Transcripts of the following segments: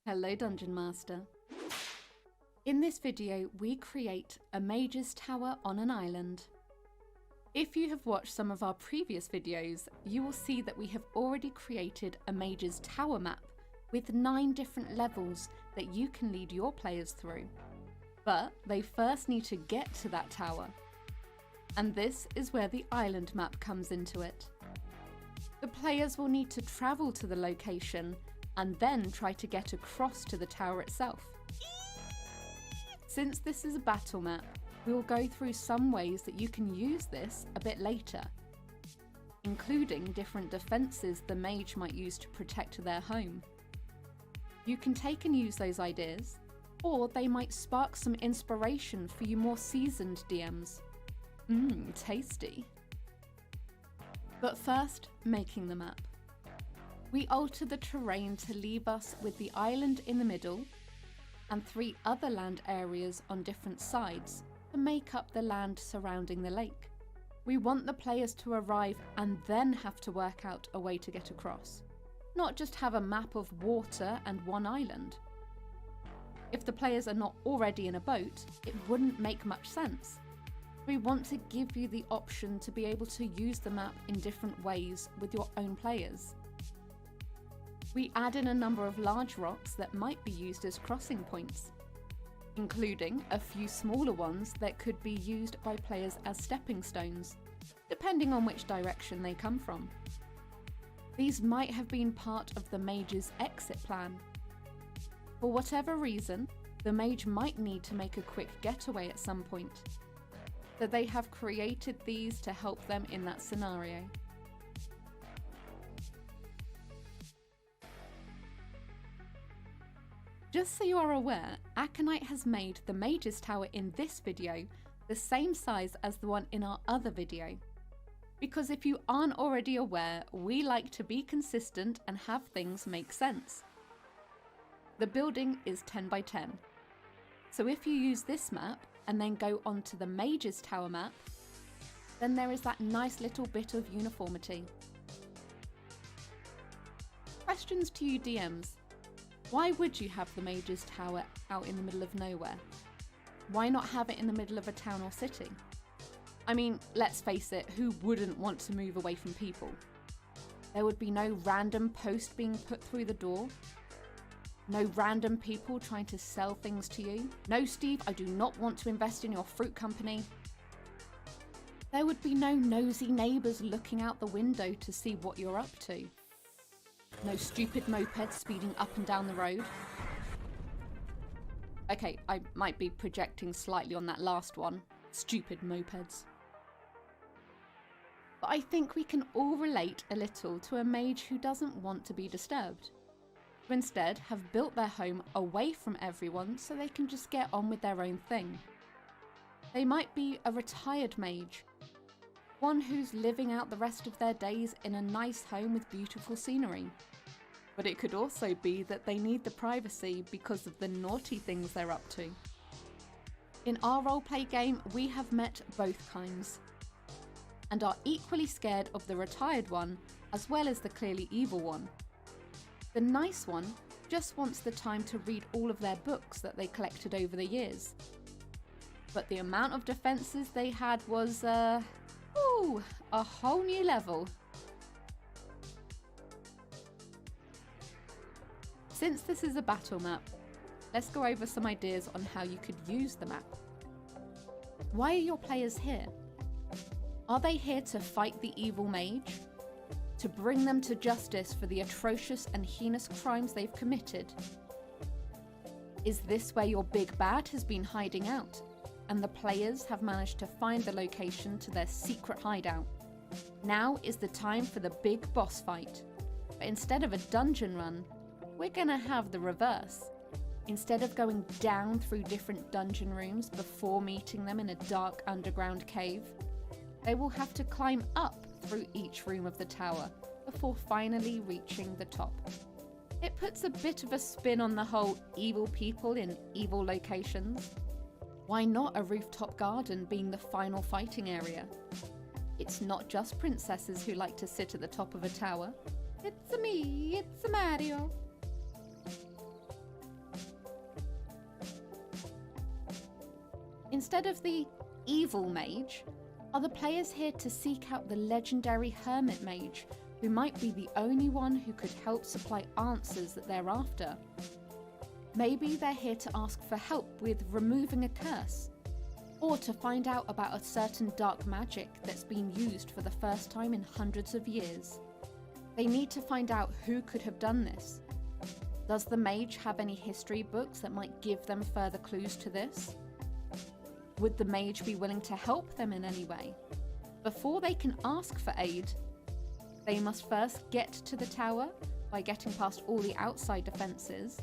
Hello Dungeon Master. In this video we create a mage's tower on an island. If you have watched some of our previous videos, you will see that we have already created a mage's tower map with 9 different levels that you can lead your players through. But they first need to get to that tower. And this is where the island map comes into it. The players will need to travel to the location and then try to get across to the tower itself. Since this is a battle map, we will go through some ways that you can use this a bit later, including different defences the mage might use to protect their home. You can take and use those ideas, or they might spark some inspiration for you more seasoned DMs. Tasty. But first, making the map. We alter the terrain to leave us with the island in the middle and 3 other land areas on different sides to make up the land surrounding the lake. We want the players to arrive and then have to work out a way to get across, not just have a map of water and one island. If the players are not already in a boat, it wouldn't make much sense. We want to give you the option to be able to use the map in different ways with your own players. We add in a number of large rocks that might be used as crossing points, including a few smaller ones that could be used by players as stepping stones, depending on which direction they come from. These might have been part of the mage's exit plan. For whatever reason, the mage might need to make a quick getaway at some point, so they have created these to help them in that scenario. Just so you are aware, Aconite has made the mage's tower in this video the same size as the one in our other video. Because if you aren't already aware, we like to be consistent and have things make sense. The building is 10 by 10. So if you use this map and then go onto the mage's tower map, then there is that nice little bit of uniformity. Questions to you DMs. Why would you have the mage's tower out in the middle of nowhere? Why not have it in the middle of a town or city? I mean, let's face it, who wouldn't want to move away from people? There would be no random post being put through the door. No random people trying to sell things to you. No, Steve, I do not want to invest in your fruit company. There would be no nosy neighbours looking out the window to see what you're up to. No stupid mopeds speeding up and down the road. Okay, I might be projecting slightly on that last one. Stupid mopeds. But I think we can all relate a little to a mage who doesn't want to be disturbed, who instead have built their home away from everyone so they can just get on with their own thing. They might be a retired mage, one who's living out the rest of their days in a nice home with beautiful scenery. But it could also be that they need the privacy because of the naughty things they're up to. In our roleplay game, we have met both kinds, and are equally scared of the retired one as well as the clearly evil one. The nice one just wants the time to read all of their books that they collected over the years. But the amount of defences they had was, a whole new level. Since this is a battle map, let's go over some ideas on how you could use the map. Why are your players here? Are they here to fight the evil mage? To bring them to justice for the atrocious and heinous crimes they've committed? Is this where your big bad has been hiding out, and the players have managed to find the location to their secret hideout? Now is the time for the big boss fight. But instead of a dungeon run, we're gonna have the reverse. Instead of going down through different dungeon rooms before meeting them in a dark underground cave, they will have to climb up through each room of the tower before finally reaching the top. It puts a bit of a spin on the whole evil people in evil locations. Why not a rooftop garden being the final fighting area? It's not just princesses who like to sit at the top of a tower. It's me, it's Mario. Instead of the evil mage, are the players here to seek out the legendary hermit mage, who might be the only one who could help supply answers that they're after? Maybe they're here to ask for help with removing a curse, or to find out about a certain dark magic that's been used for the first time in hundreds of years. They need to find out who could have done this. Does the mage have any history books that might give them further clues to this? Would the mage be willing to help them in any way? Before they can ask for aid, they must first get to the tower by getting past all the outside defences.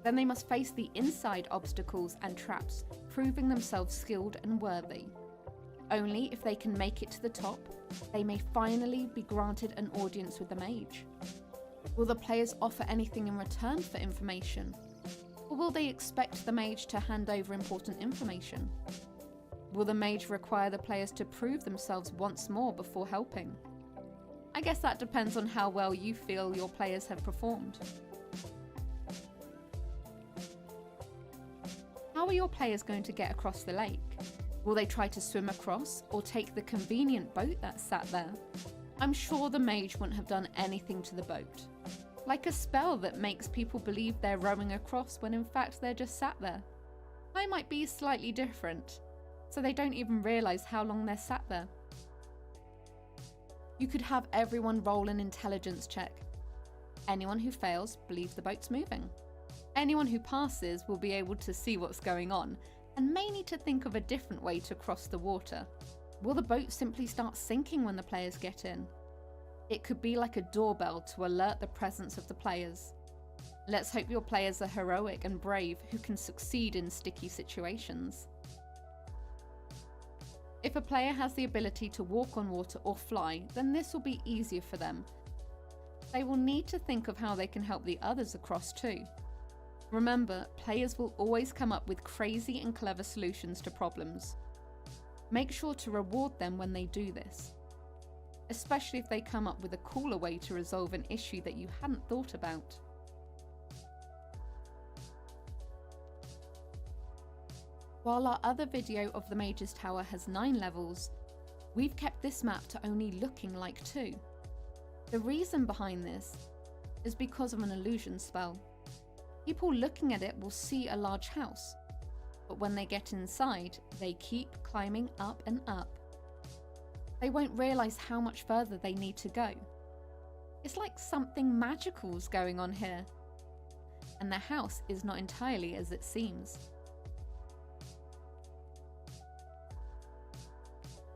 Then they must face the inside obstacles and traps, proving themselves skilled and worthy. Only if they can make it to the top, they may finally be granted an audience with the mage. Will the players offer anything in return for information? Or will they expect the mage to hand over important information? Will the mage require the players to prove themselves once more before helping? I guess that depends on how well you feel your players have performed. How are your players going to get across the lake? Will they try to swim across or take the convenient boat that's sat there? I'm sure the mage wouldn't have done anything to the boat. Like a spell that makes people believe they're rowing across when in fact they're just sat there. Mine might be slightly different, so they don't even realise how long they're sat there. You could have everyone roll an intelligence check. Anyone who fails believes the boat's moving. Anyone who passes will be able to see what's going on and may need to think of a different way to cross the water. Will the boat simply start sinking when the players get in? It could be like a doorbell to alert the presence of the players. Let's hope your players are heroic and brave who can succeed in sticky situations. If a player has the ability to walk on water or fly, then this will be easier for them. They will need to think of how they can help the others across too. Remember, players will always come up with crazy and clever solutions to problems. Make sure to reward them when they do this, especially if they come up with a cooler way to resolve an issue that you hadn't thought about. While our other video of the Mage's Tower has 9 levels, we've kept this map to only looking like 2. The reason behind this is because of an illusion spell. People looking at it will see a large house, but when they get inside, they keep climbing up and up. They won't realise how much further they need to go. It's like something magical's going on here, and the house is not entirely as it seems.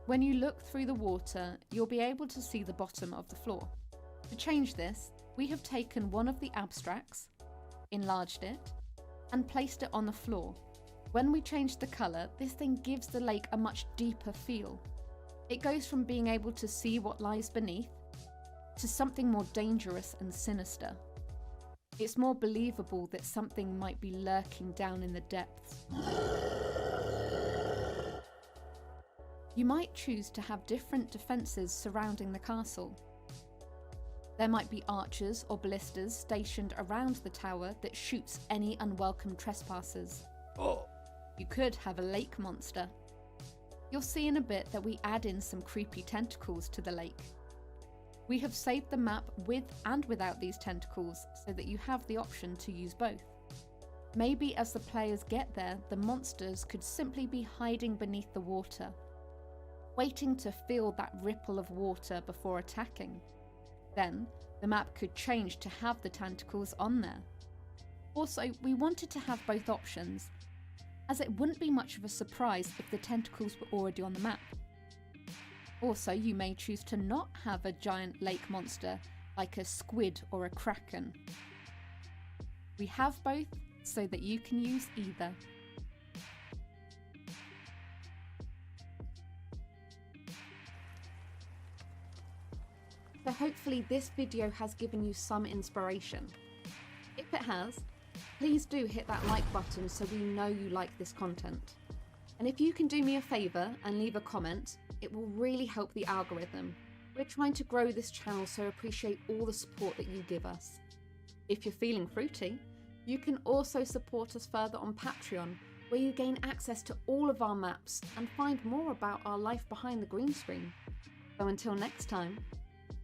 When you look through the water, you'll be able to see the bottom of the floor. To change this, we have taken one of the abstracts, enlarged it, and placed it on the floor. When we change the colour, this thing gives the lake a much deeper feel. It goes from being able to see what lies beneath to something more dangerous and sinister. It's more believable that something might be lurking down in the depths. You might choose to have different defences surrounding the castle. There might be archers or ballistas stationed around the tower that shoots any unwelcome trespassers. You could have a lake monster. You'll see in a bit that we add in some creepy tentacles to the lake. We have saved the map with and without these tentacles so that you have the option to use both. Maybe as the players get there, the monsters could simply be hiding beneath the water, waiting to feel that ripple of water before attacking. Then, the map could change to have the tentacles on there. Also, we wanted to have both options, as it wouldn't be much of a surprise if the tentacles were already on the map. Also, you may choose to not have a giant lake monster like a squid or a kraken. We have both so that you can use either. So hopefully this video has given you some inspiration. If it has, please do hit that like button so we know you like this content. And if you can do me a favour and leave a comment, it will really help the algorithm. We're trying to grow this channel, so appreciate all the support that you give us. If you're feeling fruity, you can also support us further on Patreon, where you gain access to all of our maps and find more about our life behind the green screen. So until next time,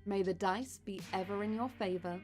may the dice be ever in your favour.